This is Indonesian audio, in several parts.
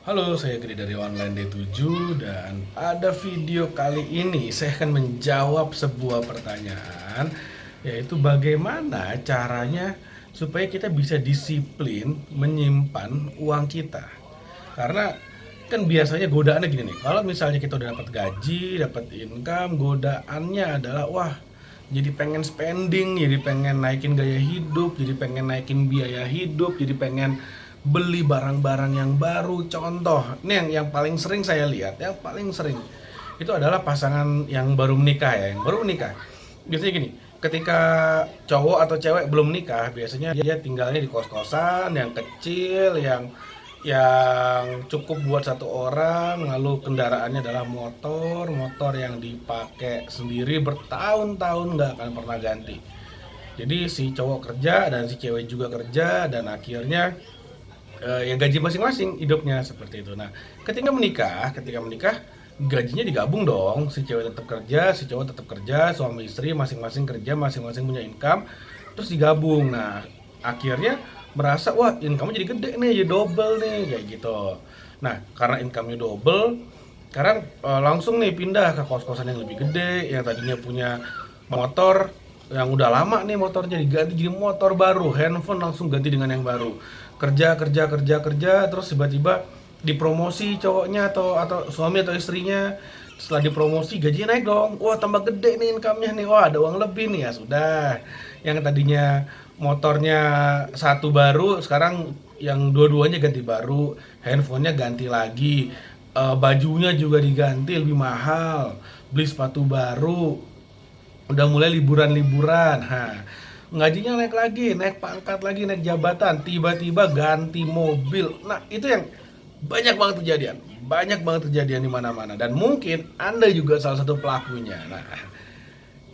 Halo, saya Giri dari Online Day 7 dan pada video kali ini saya akan menjawab sebuah pertanyaan, yaitu bagaimana caranya supaya kita bisa disiplin menyimpan uang kita. Karena kan biasanya godaannya gini nih, kalau misalnya kita udah dapat gaji, dapat income, godaannya adalah wah, jadi pengen spending, jadi pengen naikin gaya hidup, jadi pengen naikin biaya hidup, jadi pengen beli barang-barang yang baru. Contoh, ini yang paling sering saya lihat, yang paling sering itu adalah pasangan yang baru menikah ya, yang baru menikah. Biasanya gini, ketika cowok atau cewek belum menikah, biasanya dia tinggalnya di kos-kosan yang kecil, yang cukup buat satu orang, lalu kendaraannya adalah motor yang dipakai sendiri bertahun-tahun nggak akan pernah ganti. Jadi si cowok kerja dan si cewek juga kerja dan akhirnya ya gaji masing-masing hidupnya seperti itu. Nah, ketika menikah gajinya digabung dong, si cewek tetap kerja, si cowok tetap kerja, suami istri masing-masing kerja, masing-masing punya income, terus digabung. Nah, akhirnya merasa wah income jadi gede nih, jadi double nih kayak gitu. Nah, karena income-nya double, sekarang langsung nih pindah ke kos-kosan yang lebih gede, yang tadinya punya motor yang udah lama nih motornya diganti jadi motor baru, handphone langsung ganti dengan yang baru. Kerja kerja kerja kerja terus tiba-tiba dipromosi cowoknya atau suami atau istrinya, setelah dipromosi gajinya naik dong, wah tambah gede nih income-nya nih, wah ada uang lebih nih, ya sudah, yang tadinya motornya satu baru sekarang yang dua-duanya ganti baru, handphonenya ganti lagi, bajunya juga diganti lebih mahal, beli sepatu baru, udah mulai liburan-liburan. Gajinya naik lagi, naik pangkat lagi, naik jabatan, tiba-tiba ganti mobil. Nah, itu yang banyak banget kejadian di mana-mana, dan mungkin Anda juga salah satu pelakunya. Nah,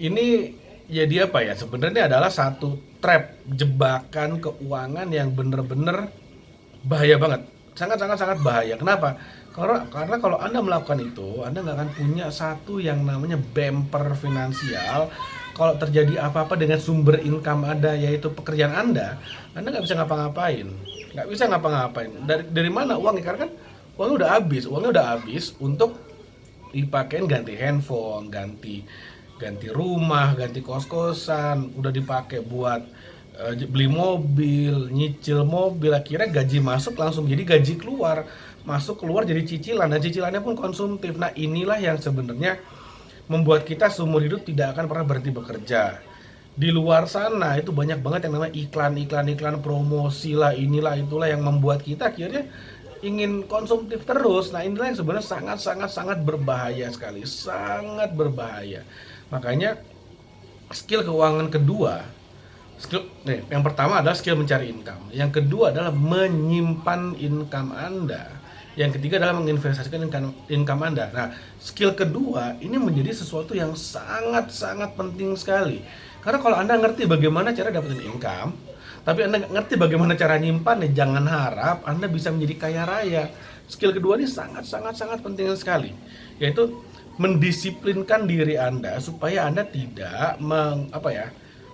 ini jadi apa ya? Sebenarnya adalah satu trap, jebakan keuangan yang bener-bener bahaya banget, sangat sangat sangat bahaya. Kenapa? Karena kalau Anda melakukan itu, Anda nggak akan punya satu yang namanya bumper finansial. Kalau terjadi apa-apa dengan sumber income Anda, yaitu pekerjaan Anda nggak bisa ngapa-ngapain, nggak bisa ngapa-ngapain. Dari mana uangnya? Karena kan uangnya udah habis untuk dipakein ganti handphone, ganti ganti rumah, ganti kos-kosan, udah dipakai buat beli mobil, nyicil mobil, akhirnya gaji masuk langsung jadi gaji keluar, masuk keluar jadi cicilan, dan cicilannya pun konsumtif. Nah, inilah yang sebenarnya membuat kita seumur hidup tidak akan pernah berhenti bekerja. Di luar sana itu banyak banget yang namanya iklan promosi lah, inilah itulah yang membuat kita akhirnya ingin konsumtif terus. Nah, inilah yang sebenarnya sangat sangat sangat berbahaya sekali, sangat berbahaya. Makanya skill keuangan kedua, yang pertama adalah skill mencari income, yang kedua adalah menyimpan income Anda, yang ketiga adalah menginvestasikan income Anda. Nah, skill kedua ini menjadi sesuatu yang sangat sangat penting sekali, karena kalau Anda ngerti bagaimana cara dapetin income, tapi Anda nggak ngerti bagaimana cara nyimpan, ya jangan harap Anda bisa menjadi kaya raya. Skill kedua ini sangat sangat sangat penting sekali, yaitu mendisiplinkan diri Anda supaya Anda tidak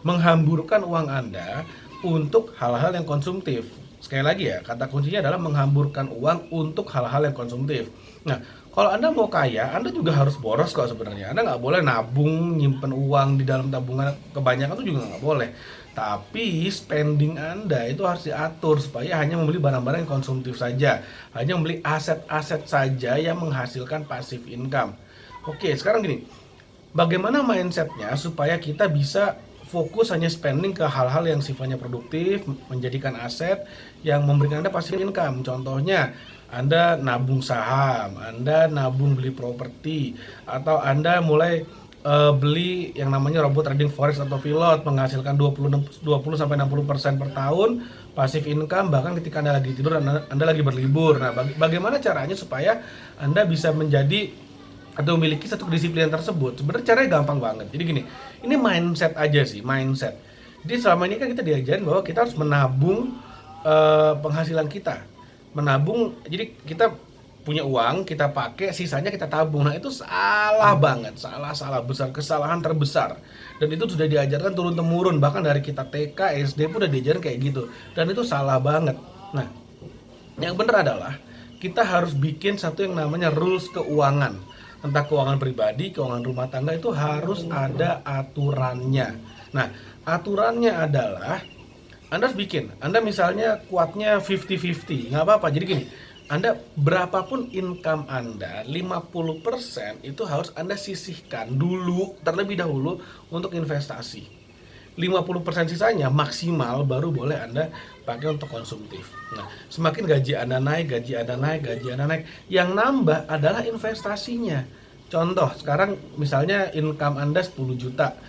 menghamburkan uang Anda untuk hal-hal yang konsumtif. Sekali lagi ya, kata kuncinya adalah menghamburkan uang untuk hal-hal yang konsumtif. Nah, kalau Anda mau kaya, Anda juga harus boros kok sebenarnya. Anda nggak boleh nabung, nyimpen uang di dalam tabungan kebanyakan itu juga nggak boleh. Tapi spending Anda itu harus diatur supaya hanya membeli barang-barang yang konsumtif saja, hanya membeli aset-aset saja yang menghasilkan passive income. Oke, sekarang gini, bagaimana mindsetnya supaya kita bisa fokus hanya spending ke hal-hal yang sifatnya produktif, menjadikan aset yang memberikan Anda passive income. Contohnya, Anda nabung saham, Anda nabung beli properti, atau Anda mulai beli yang namanya robot trading forex atau pilot, menghasilkan 20 sampai 60% per tahun passive income, bahkan ketika Anda lagi tidur, Anda lagi berlibur. Nah, bagaimana caranya supaya Anda bisa menjadi atau memiliki satu kedisiplinan tersebut? Sebenarnya caranya gampang banget. Jadi gini, ini mindset aja sih, mindset. Jadi selama ini kan kita diajarin bahwa kita harus menabung penghasilan kita. Menabung, jadi kita punya uang, kita pakai, sisanya kita tabung. Nah, itu salah banget, salah besar, kesalahan terbesar. Dan itu sudah diajarkan turun temurun, bahkan dari kita TK, SD pun udah diajarin kayak gitu. Dan itu salah banget. Nah, yang benar adalah kita harus bikin satu yang namanya rules keuangan. Entah keuangan pribadi, keuangan rumah tangga, itu harus ada aturannya. Nah, aturannya adalah Anda harus bikin. Anda misalnya kuatnya 50-50, nggak apa-apa. Jadi gini, Anda berapapun income Anda, 50% itu harus Anda sisihkan dulu, terlebih dahulu untuk investasi. 50% sisanya maksimal baru boleh Anda pakai untuk konsumtif. Nah, semakin gaji Anda naik, yang nambah adalah investasinya. Contoh, sekarang misalnya income Anda 10 juta,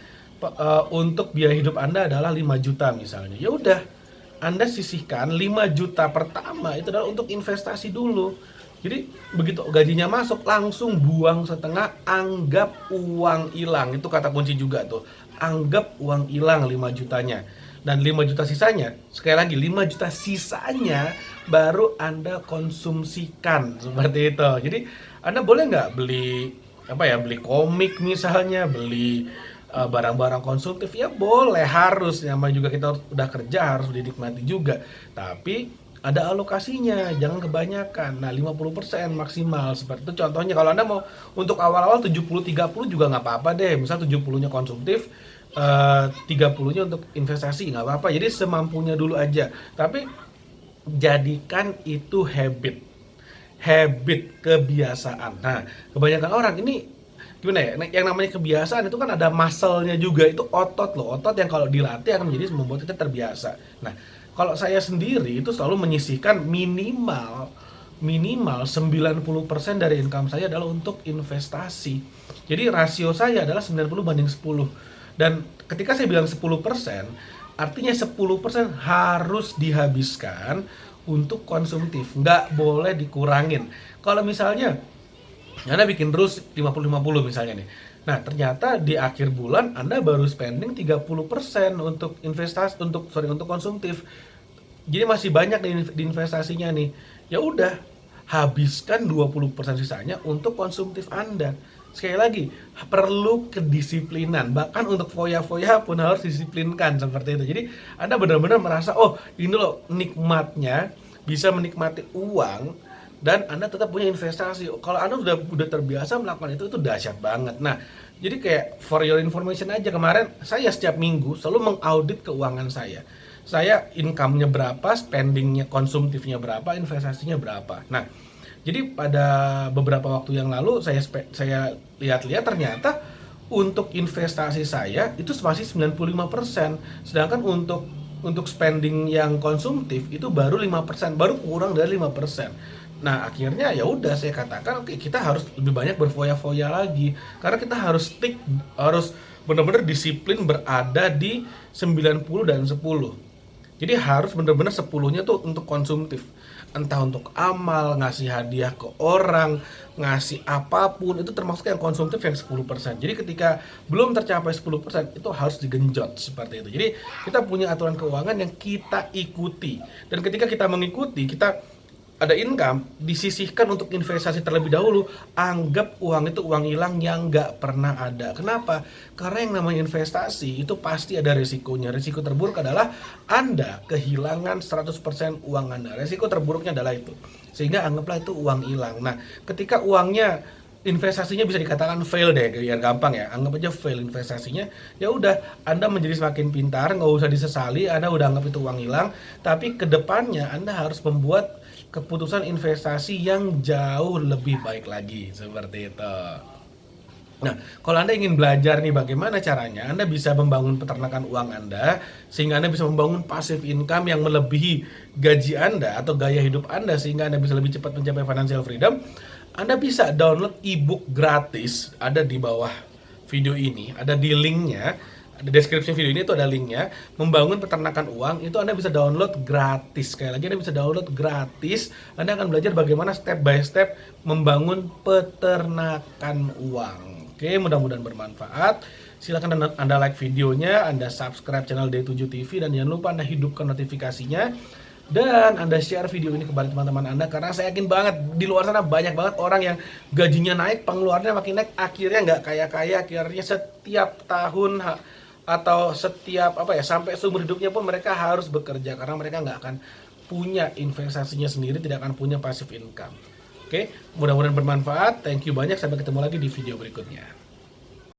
untuk biaya hidup Anda adalah 5 juta misalnya. Ya udah, Anda sisihkan 5 juta pertama itu adalah untuk investasi dulu. Jadi begitu gajinya masuk langsung buang setengah, anggap uang hilang. Itu kata kunci juga tuh. Anggap uang hilang 5 jutanya. Dan 5 juta sisanya, sekali lagi 5 juta sisanya baru Anda konsumsikan seperti itu. Jadi Anda boleh nggak beli komik misalnya, beli barang-barang konsumtif, ya boleh, harus, namanya juga kita udah kerja harus dinikmati juga, tapi ada alokasinya, jangan kebanyakan. Nah, 50% maksimal seperti itu. Contohnya kalau Anda mau untuk awal-awal 70-30 juga nggak apa-apa deh. Misal 70-nya konsumtif, 30-nya untuk investasi, nggak apa-apa. Jadi semampunya dulu aja. Tapi jadikan itu habit, kebiasaan. Nah, kebanyakan orang ini gimana ya, yang namanya kebiasaan itu kan ada muscle-nya juga, itu otot loh, otot yang kalau dilatih akan menjadi membuat kita terbiasa. Nah, kalau saya sendiri itu selalu menyisihkan minimal 90% dari income saya adalah untuk investasi. Jadi rasio saya adalah 90/10. Dan ketika saya bilang 10%, artinya 10% harus dihabiskan untuk konsumtif, nggak boleh dikurangin. Kalau misalnya Anda bikin rules 50-50 misalnya nih. Nah, ternyata di akhir bulan Anda baru spending 30% untuk untuk konsumtif. Jadi masih banyak di investasinya nih. Ya udah, habiskan 20% sisanya untuk konsumtif Anda. Sekali lagi, perlu kedisiplinan. Bahkan untuk foya-foya pun harus disiplinkan seperti itu. Jadi Anda benar-benar merasa, oh ini loh nikmatnya, bisa menikmati uang dan Anda tetap punya investasi. Kalau Anda udah terbiasa melakukan itu dahsyat banget. Nah, jadi kayak for your information aja, kemarin saya setiap minggu selalu mengaudit keuangan saya. Saya income-nya berapa, spending-nya, konsumtifnya berapa, investasinya berapa. Nah, jadi pada beberapa waktu yang lalu saya lihat-lihat, ternyata untuk investasi saya itu masih 95%, sedangkan untuk spending yang konsumtif itu baru 5%, baru kurang dari 5%. Nah, akhirnya ya udah saya katakan, oke, kita harus lebih banyak berfoya-foya lagi, karena kita harus benar-benar disiplin berada di 90 dan 10. Jadi harus benar-benar 10-nya tuh untuk konsumtif. Entah untuk amal, ngasih hadiah ke orang, ngasih apapun, itu termasuk yang konsumtif yang 10%. Jadi ketika belum tercapai 10%, itu harus digenjot seperti itu. Jadi kita punya aturan keuangan yang kita ikuti. Dan ketika kita mengikuti, kita ada income, disisihkan untuk investasi terlebih dahulu, anggap uang itu uang hilang yang nggak pernah ada. Kenapa? Karena yang namanya investasi itu pasti ada resikonya. Resiko terburuk adalah Anda kehilangan 100% uang Anda. Resiko terburuknya adalah itu. Sehingga anggaplah itu uang hilang. Nah, ketika uangnya, investasinya bisa dikatakan fail deh, biar gampang ya, anggap aja fail investasinya, ya udah, Anda menjadi semakin pintar, nggak usah disesali, Anda udah anggap itu uang hilang, tapi kedepannya Anda harus membuat keputusan investasi yang jauh lebih baik lagi, seperti itu. Nah, kalau Anda ingin belajar nih bagaimana caranya Anda bisa membangun peternakan uang Anda, sehingga Anda bisa membangun passive income yang melebihi gaji Anda atau gaya hidup Anda, sehingga Anda bisa lebih cepat mencapai financial freedom, Anda bisa download ebook gratis, ada di bawah video ini, ada di linknya, di deskripsi video ini itu ada linknya. Membangun peternakan uang itu Anda bisa download gratis. Sekali lagi, Anda bisa download gratis. Anda akan belajar bagaimana step by step membangun peternakan uang. Oke, mudah-mudahan bermanfaat. Silakan Anda like videonya, Anda subscribe channel D7 TV, dan jangan lupa Anda hidupkan notifikasinya. Dan Anda share video ini kepada teman-teman Anda, karena saya yakin banget di luar sana banyak banget orang yang gajinya naik, pengeluarannya makin naik, akhirnya nggak kaya-kaya, akhirnya setiap tahun atau setiap sampai seumur hidupnya pun mereka harus bekerja, karena mereka nggak akan punya investasinya sendiri, tidak akan punya passive income. Oke, mudah-mudahan bermanfaat. Thank you banyak, sampai ketemu lagi di video berikutnya.